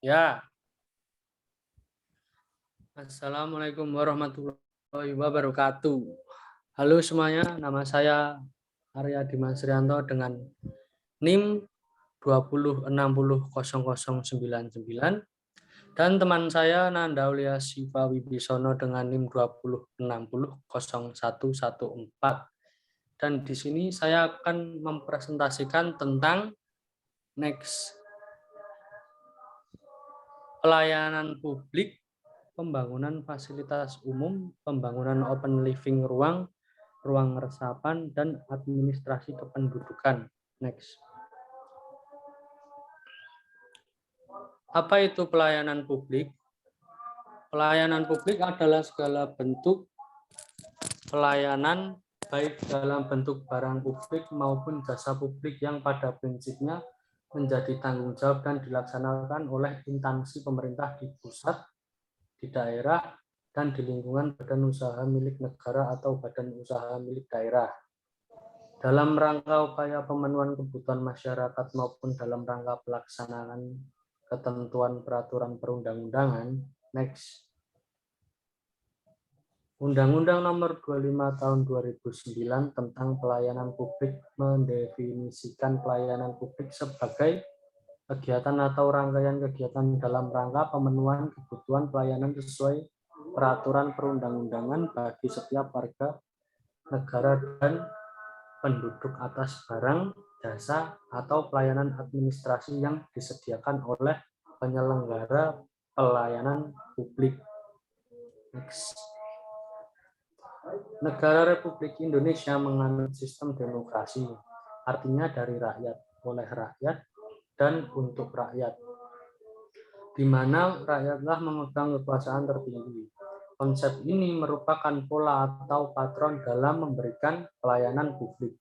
Ya, Assalamualaikum warahmatullahi wabarakatuh. Halo semuanya, nama saya Arya Dimas Rianto dengan NIM 2060099 dan teman saya Nanda Aulia Siva Wibisono dengan NIM 206000114. Dan di sini saya akan mempresentasikan tentang next pelayanan publik, pembangunan fasilitas umum, pembangunan open living ruang, ruang resapan, dan administrasi kependudukan. Next. Apa itu pelayanan publik? Pelayanan publik adalah segala bentuk pelayanan baik dalam bentuk barang publik maupun jasa publik yang pada prinsipnya menjadi tanggung jawab dan dilaksanakan oleh instansi pemerintah di pusat, di daerah, dan di lingkungan badan usaha milik negara atau badan usaha milik daerah. Dalam rangka upaya pemenuhan kebutuhan masyarakat maupun dalam rangka pelaksanaan ketentuan peraturan perundang-undangan. Next. Undang-Undang Nomor 25 Tahun 2009 tentang Pelayanan Publik mendefinisikan pelayanan publik sebagai kegiatan atau rangkaian kegiatan dalam rangka pemenuhan kebutuhan pelayanan sesuai peraturan perundang-undangan bagi setiap warga negara dan penduduk atas barang, jasa, atau pelayanan administrasi yang disediakan oleh penyelenggara pelayanan publik. Next. Negara Republik Indonesia menganut sistem demokrasi, artinya dari rakyat, oleh rakyat, dan untuk rakyat, di mana rakyatlah memegang kekuasaan tertinggi. Konsep ini merupakan pola atau patron dalam memberikan pelayanan publik.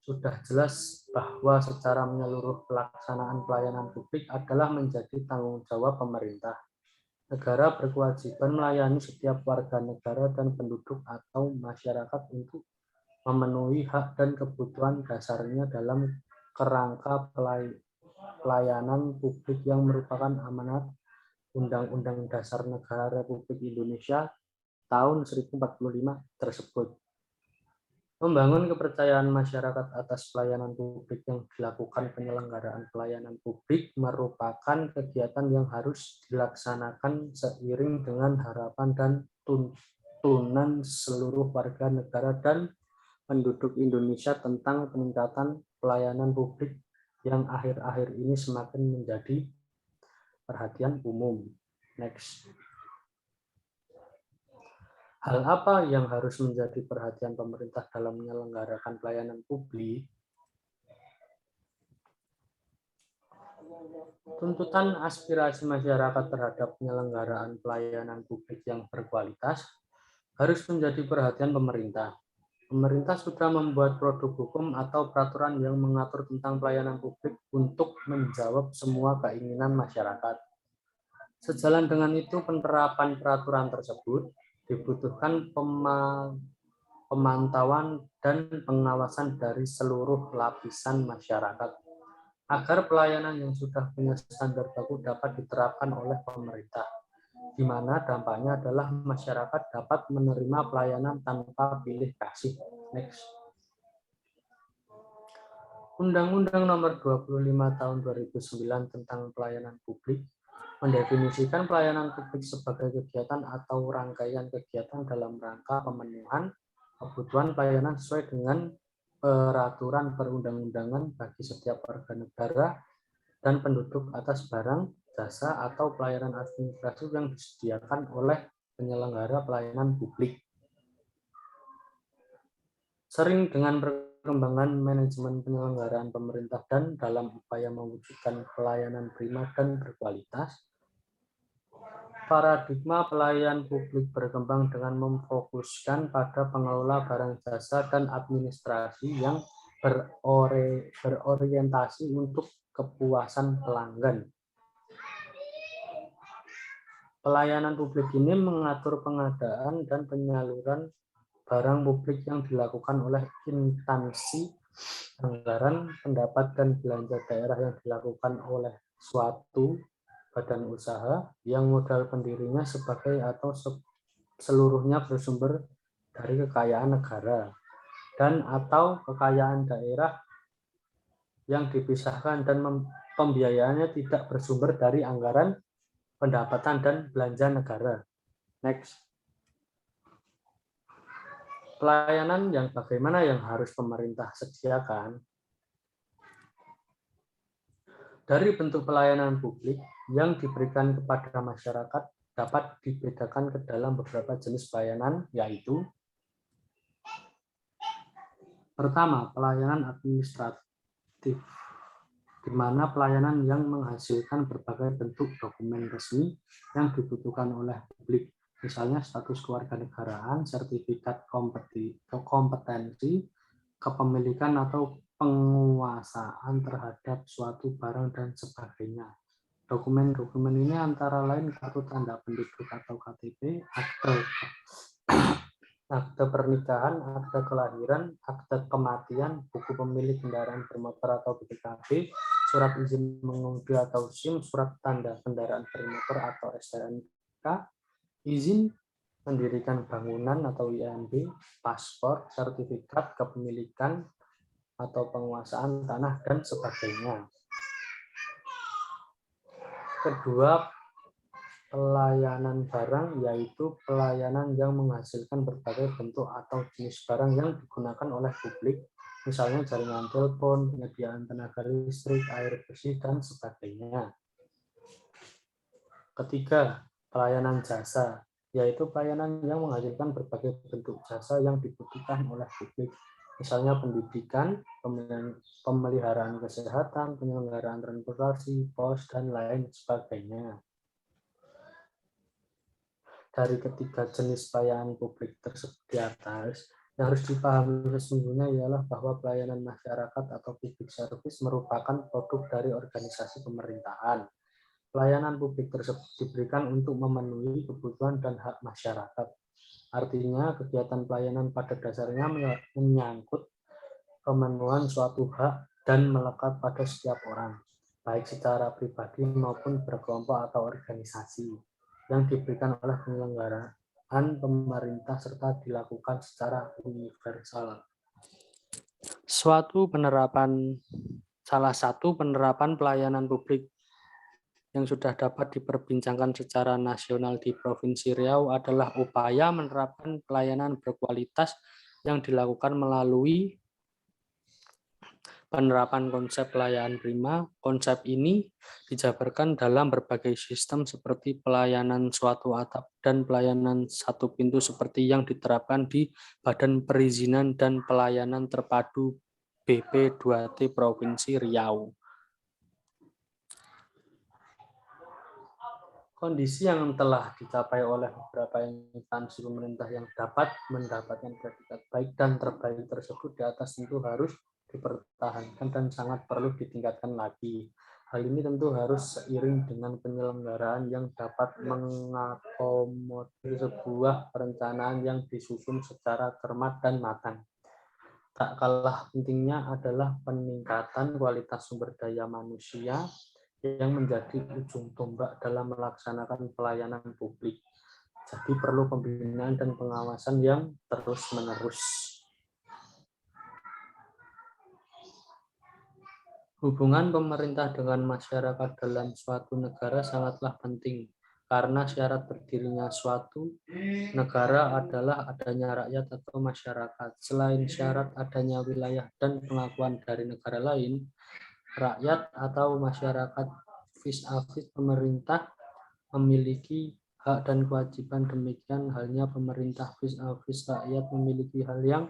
Sudah jelas bahwa secara menyeluruh pelaksanaan pelayanan publik adalah menjadi tanggung jawab pemerintah. Negara berkewajiban melayani setiap warga negara dan penduduk atau masyarakat untuk memenuhi hak dan kebutuhan dasarnya dalam kerangka pelayanan publik yang merupakan amanat Undang-Undang Dasar Negara Republik Indonesia tahun 1045 tersebut. Membangun kepercayaan masyarakat atas pelayanan publik yang dilakukan penyelenggaraan pelayanan publik merupakan kegiatan yang harus dilaksanakan seiring dengan harapan dan tuntunan seluruh warga negara dan penduduk Indonesia tentang peningkatan pelayanan publik yang akhir-akhir ini semakin menjadi perhatian umum. Next. Hal apa yang harus menjadi perhatian pemerintah dalam menyelenggarakan pelayanan publik? Tuntutan aspirasi masyarakat terhadap penyelenggaraan pelayanan publik yang berkualitas harus menjadi perhatian pemerintah. Pemerintah sudah membuat produk hukum atau peraturan yang mengatur tentang pelayanan publik untuk menjawab semua keinginan masyarakat. Sejalan dengan itu, penerapan peraturan tersebut dibutuhkan pemantauan dan pengawasan dari seluruh lapisan masyarakat agar pelayanan yang sudah punya standar baku dapat diterapkan oleh pemerintah, di mana dampaknya adalah masyarakat dapat menerima pelayanan tanpa pilih kasih. Next. Undang-Undang Nomor 25 Tahun 2009 tentang Pelayanan Publik mendefinisikan pelayanan publik sebagai kegiatan atau rangkaian kegiatan dalam rangka pemenuhan kebutuhan pelayanan sesuai dengan peraturan perundang-undangan bagi setiap warga negara dan penduduk atas barang, jasa, atau pelayanan administratif yang disediakan oleh penyelenggara pelayanan publik. Sering dengan perkembangan manajemen penyelenggaraan pemerintah dan dalam upaya mewujudkan pelayanan prima dan berkualitas, paradigma pelayanan publik berkembang dengan memfokuskan pada pengelola barang jasa dan administrasi yang berorientasi untuk kepuasan pelanggan. Pelayanan publik ini mengatur pengadaan dan penyaluran barang publik yang dilakukan oleh instansi anggaran, pendapat, dan belanja daerah yang dilakukan oleh suatu badan usaha yang modal pendirinya sebagai atau seluruhnya bersumber dari kekayaan negara dan atau kekayaan daerah yang dipisahkan dan pembiayaannya tidak bersumber dari anggaran pendapatan dan belanja negara. Next. Pelayanan yang bagaimana yang harus pemerintah sediakan? Dari bentuk pelayanan publik yang diberikan kepada masyarakat dapat dibedakan ke dalam beberapa jenis pelayanan, yaitu pertama, pelayanan administratif, di mana pelayanan yang menghasilkan berbagai bentuk dokumen resmi yang dibutuhkan oleh publik, misalnya status kewarganegaraan, sertifikat kompetensi, kepemilikan atau penguasaan terhadap suatu barang dan sebagainya. Dokumen-dokumen ini antara lain kartu tanda penduduk atau KTP, akte pernikahan, akte kelahiran, akte kematian, buku pemilik kendaraan bermotor atau BPKB, surat izin mengemudi atau SIM, surat tanda kendaraan bermotor atau STNK, izin mendirikan bangunan atau IMB, paspor, sertifikat kepemilikan atau penguasaan tanah, dan sebagainya. Kedua, pelayanan barang, yaitu pelayanan yang menghasilkan berbagai bentuk atau jenis barang yang digunakan oleh publik, misalnya jaringan telepon, penyediaan tenaga listrik, air bersih, dan sebagainya. Ketiga, pelayanan jasa, yaitu pelayanan yang menghasilkan berbagai bentuk jasa yang dibutuhkan oleh publik, misalnya pendidikan, pemeliharaan kesehatan, penyelenggaraan transportasi, pos, dan lain sebagainya. Dari ketiga jenis pelayanan publik tersebut di atas, yang harus dipahami sesungguhnya ialah bahwa pelayanan masyarakat atau public service merupakan produk dari organisasi pemerintahan. Pelayanan publik tersebut diberikan untuk memenuhi kebutuhan dan hak masyarakat. Artinya, kegiatan pelayanan pada dasarnya menyangkut pemenuhan suatu hak dan melekat pada setiap orang, baik secara pribadi maupun berkelompok atau organisasi, yang diberikan oleh penyelenggaraan pemerintah serta dilakukan secara universal. Salah satu penerapan pelayanan publik yang sudah dapat diperbincangkan secara nasional di Provinsi Riau adalah upaya menerapkan pelayanan berkualitas yang dilakukan melalui penerapan konsep pelayanan prima. Konsep ini dijabarkan dalam berbagai sistem seperti pelayanan suatu atap dan pelayanan satu pintu seperti yang diterapkan di Badan Perizinan dan Pelayanan Terpadu BP2T Provinsi Riau. Kondisi yang telah dicapai oleh beberapa instansi pemerintah yang dapat mendapatkan predikat baik dan terbaik tersebut di atas tentu harus dipertahankan dan sangat perlu ditingkatkan lagi. Hal ini tentu harus seiring dengan penyelenggaraan yang dapat mengakomodir sebuah perencanaan yang disusun secara cermat dan matang. Tak kalah pentingnya adalah peningkatan kualitas sumber daya manusia yang menjadi ujung tombak dalam melaksanakan pelayanan publik. Jadi perlu pembinaan dan pengawasan yang terus-menerus. Hubungan pemerintah dengan masyarakat dalam suatu negara sangatlah penting, karena syarat berdirinya suatu negara adalah adanya rakyat atau masyarakat. Selain syarat adanya wilayah dan pengakuan dari negara lain, rakyat atau masyarakat vis-a-vis pemerintah memiliki hak dan kewajiban. Demikian halnya pemerintah vis-a-vis rakyat memiliki hal yang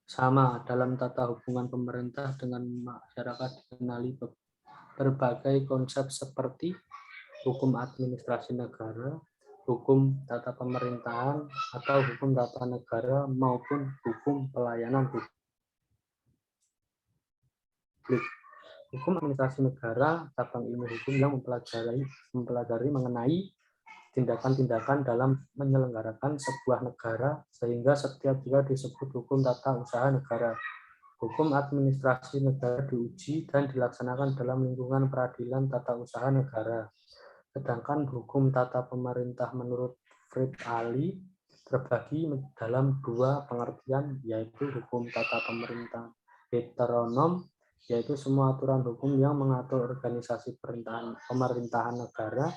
sama. Dalam tata hubungan pemerintah dengan masyarakat dikenali berbagai konsep seperti hukum administrasi negara, hukum tata pemerintahan, atau hukum tata negara maupun hukum pelayanan publik. Hukum administrasi negara cabang ilmu hukum yang mempelajari mengenai tindakan-tindakan dalam menyelenggarakan sebuah negara, sehingga setiap juga disebut hukum tata usaha negara. Hukum administrasi negara diuji dan dilaksanakan dalam lingkungan peradilan tata usaha negara. Sedangkan hukum tata pemerintah menurut Fred Ali terbagi dalam dua pengertian, yaitu hukum tata pemerintah heteronom, yaitu semua aturan hukum yang mengatur organisasi pemerintahan negara.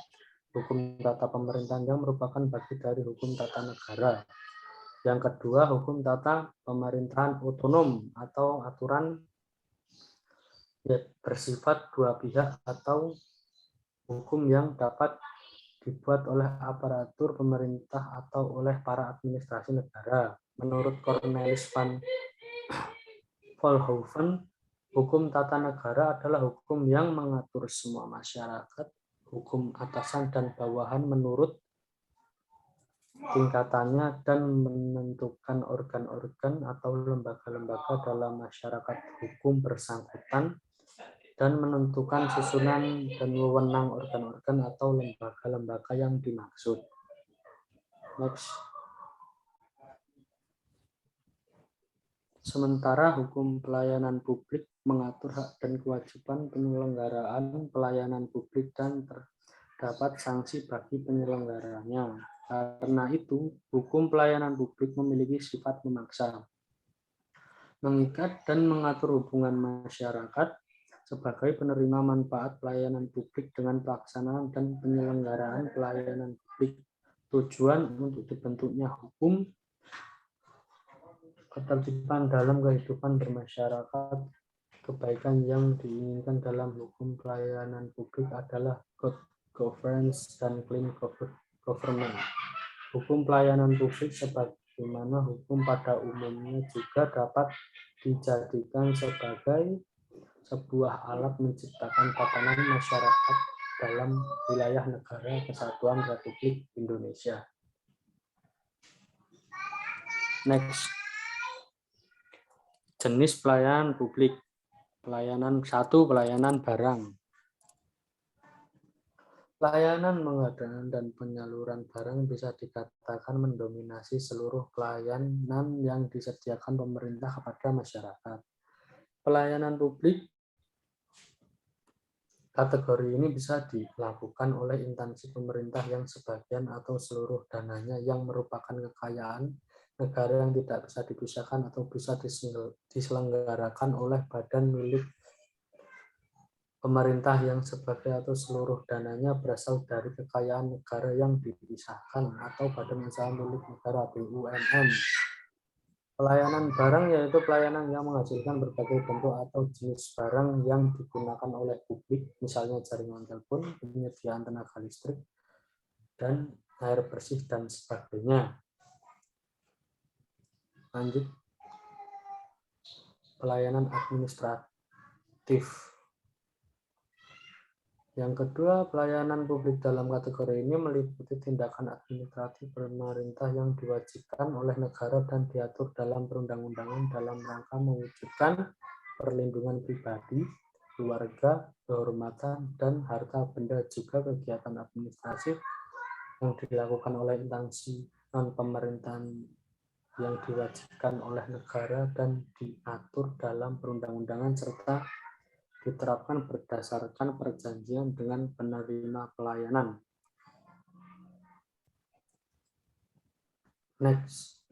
Hukum tata pemerintahan yang merupakan bagi dari hukum tata negara. Yang kedua, hukum tata pemerintahan otonom atau aturan bersifat dua pihak atau hukum yang dapat dibuat oleh aparatur pemerintah atau oleh para administrasi negara. Menurut Cornelis van Volhoven, hukum tata negara adalah hukum yang mengatur semua masyarakat, hukum atasan dan bawahan menurut tingkatannya dan menentukan organ-organ atau lembaga-lembaga dalam masyarakat hukum bersangkutan dan menentukan susunan dan wewenang organ-organ atau lembaga-lembaga yang dimaksud. Next. Sementara hukum pelayanan publik mengatur hak dan kewajiban penyelenggaraan pelayanan publik dan terdapat sanksi bagi penyelenggaranya. Karena itu, hukum pelayanan publik memiliki sifat memaksa, mengikat dan mengatur hubungan masyarakat sebagai penerima manfaat pelayanan publik dengan pelaksanaan dan penyelenggaraan pelayanan publik. Tujuan untuk dibentuknya hukum ketertiban dalam kehidupan bermasyarakat, kebaikan yang diinginkan dalam hukum pelayanan publik adalah good governance dan clean government. Hukum pelayanan publik sebagaimana hukum pada umumnya juga dapat dijadikan sebagai sebuah alat menciptakan tatanan masyarakat dalam wilayah negara kesatuan Republik Indonesia. Next. Jenis pelayanan publik. Pelayanan 1, pelayanan barang. Pelayanan pengadaan dan penyaluran barang bisa dikatakan mendominasi seluruh pelayanan yang disediakan pemerintah kepada masyarakat. Pelayanan publik kategori ini bisa dilakukan oleh instansi pemerintah yang sebagian atau seluruh dananya yang merupakan kekayaan negara yang tidak bisa dipisahkan atau bisa diselenggarakan oleh badan milik pemerintah yang sebagai atau seluruh dananya berasal dari kekayaan negara yang dipisahkan atau badan usaha milik negara BUMN. Pelayanan barang yaitu pelayanan yang menghasilkan berbagai bentuk atau jenis barang yang digunakan oleh publik, misalnya jaringan telepon, penyediaan tenaga listrik, dan air bersih, dan sebagainya. Lanjut, pelayanan administratif. Yang kedua, pelayanan publik dalam kategori ini meliputi tindakan administratif pemerintah yang diwajibkan oleh negara dan diatur dalam perundang-undangan dalam rangka mewujudkan perlindungan pribadi, keluarga, kehormatan, dan harta benda, juga kegiatan administratif yang dilakukan oleh instansi non-pemerintahan yang diwajibkan oleh negara dan diatur dalam perundang-undangan serta diterapkan berdasarkan perjanjian dengan penerima pelayanan. Next.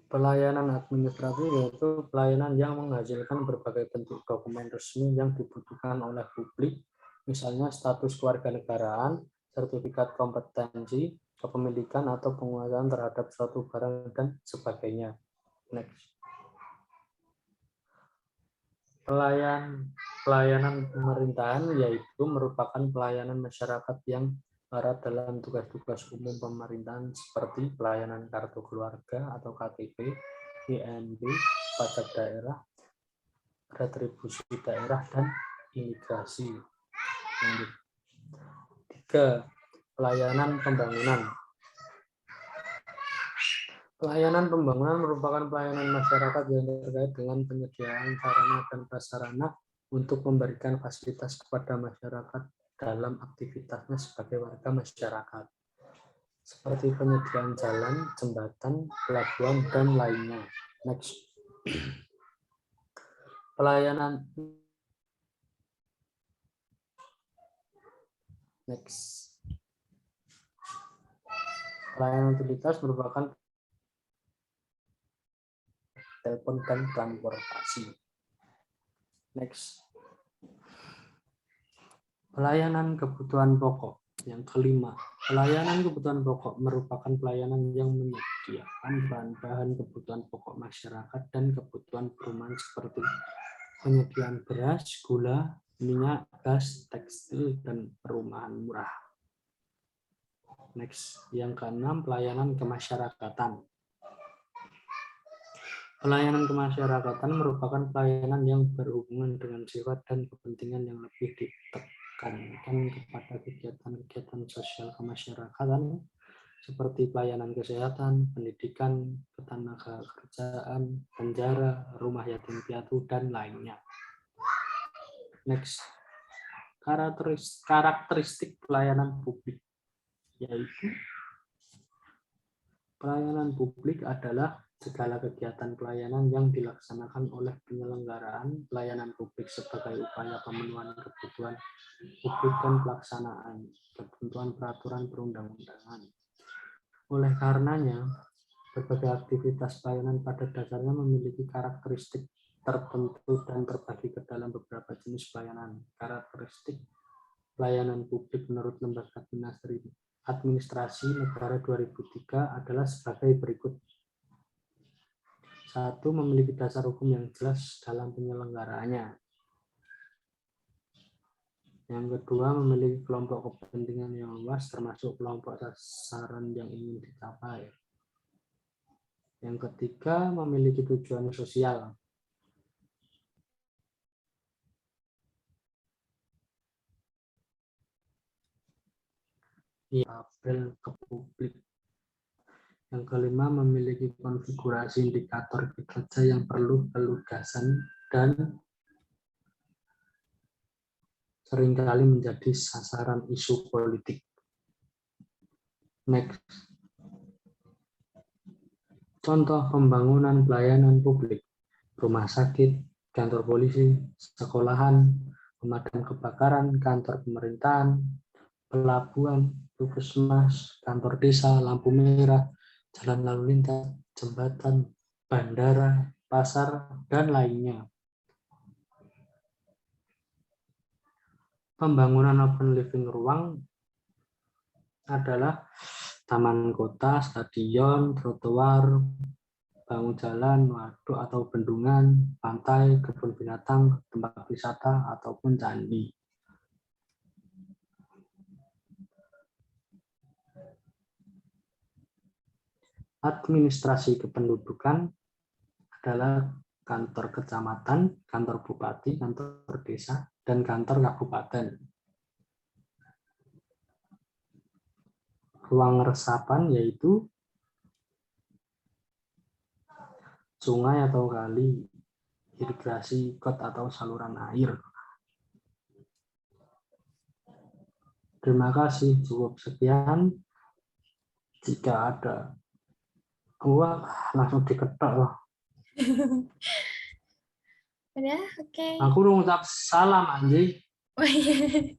Pelayanan administratif yaitu pelayanan yang menghasilkan berbagai bentuk dokumen resmi yang dibutuhkan oleh publik, misalnya status kewarganegaraan, sertifikat kompetensi, kepemilikan atau penguasaan terhadap suatu barang, dan sebagainya. Next. Pelayanan pemerintahan yaitu merupakan pelayanan masyarakat yang erat dalam tugas-tugas umum pemerintahan seperti pelayanan kartu keluarga atau KTP, INB, pajak daerah, retribusi daerah, dan imigrasi. Lanjut. 3. Pelayanan pembangunan. Pelayanan pembangunan merupakan pelayanan masyarakat yang terkait dengan penyediaan sarana dan prasarana untuk memberikan fasilitas kepada masyarakat dalam aktivitasnya sebagai warga masyarakat, seperti penyediaan jalan, jembatan, pelabuhan, dan lainnya. Next. Pelayanan utilitas merupakan telepon dan transportasi. Next. Pelayanan kebutuhan pokok. Yang kelima, pelayanan kebutuhan pokok merupakan pelayanan yang menyediakan bahan-bahan kebutuhan pokok masyarakat dan kebutuhan perumahan seperti penyediaan beras, gula, minyak, gas, tekstil, dan perumahan murah. Next, yang keenam, pelayanan kemasyarakatan. Pelayanan kemasyarakatan merupakan pelayanan yang berhubungan dengan sifat dan kepentingan yang lebih ditekankan kepada kegiatan-kegiatan sosial kemasyarakatan seperti pelayanan kesehatan, pendidikan, ketenagakerjaan, penjara, rumah yatim piatu, dan lainnya. Next, karakteristik pelayanan publik, yaitu pelayanan publik adalah segala kegiatan pelayanan yang dilaksanakan oleh penyelenggaraan pelayanan publik sebagai upaya pemenuhan kebutuhan publik dan pelaksanaan ketentuan peraturan perundang-undangan. Oleh karenanya, berbagai aktivitas pelayanan pada dasarnya memiliki karakteristik tertentu dan terbagi ke dalam beberapa jenis pelayanan. Karakteristik pelayanan publik menurut Lembaga Administrasi Negara 2003 adalah sebagai berikut. 1. Memiliki dasar hukum yang jelas dalam penyelenggaraannya. Yang kedua, memiliki kelompok kepentingan yang luas termasuk kelompok sasaran yang ingin dicapai. Yang ketiga, memiliki tujuan sosial. Label ke publik. Yang kelima, memiliki konfigurasi indikator kinerja yang perlu pelugasan dan seringkali menjadi sasaran isu politik. Next. Contoh pembangunan pelayanan publik, rumah sakit, kantor polisi, sekolahan, pemadam kebakaran, kantor pemerintahan, pelabuhan, puskesmas, kantor desa, lampu merah, jalan lalu lintas, jembatan, bandara, pasar, dan lainnya. Pembangunan open living ruang adalah taman kota, stadion, trotoar, bangun jalan, waduk atau bendungan, pantai, kebun binatang, tempat wisata, ataupun candi. Administrasi kependudukan adalah kantor kecamatan, kantor bupati, kantor desa, dan kantor kabupaten. Ruang resapan yaitu sungai atau kali, irigasi, got atau saluran air. Terima kasih, cukup sekian. Jika ada gua langsung diketok loh. Udah, oke. Aku ngucap salam anjing. Oh iya.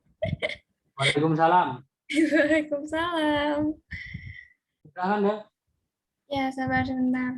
Waalaikumsalam. Waalaikumsalam. Udah kan ya? Ya, sabar sebentar.